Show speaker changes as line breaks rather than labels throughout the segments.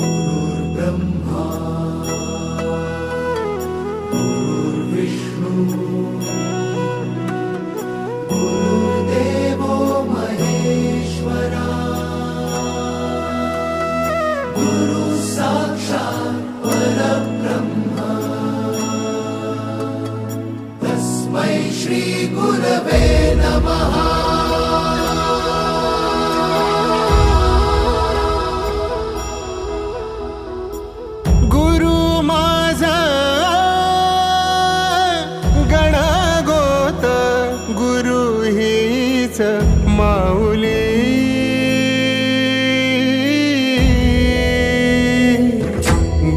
गुरुर्ब्रह्मा गुरुर्विष्णू गुरुर्देवो महेश्वरा गुरु साक्षात् परब्रह्म तस्मै श्री गुरवे नमः।
माऊली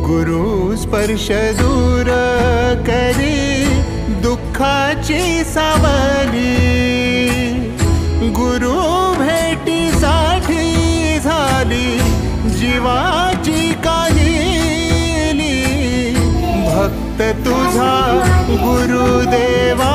गुरु स्पर्श दूर करी दुःखाची सावली गुरु भेटीसाठी झाली जीवाची काहिली भक्त तुझा गुरुदेवा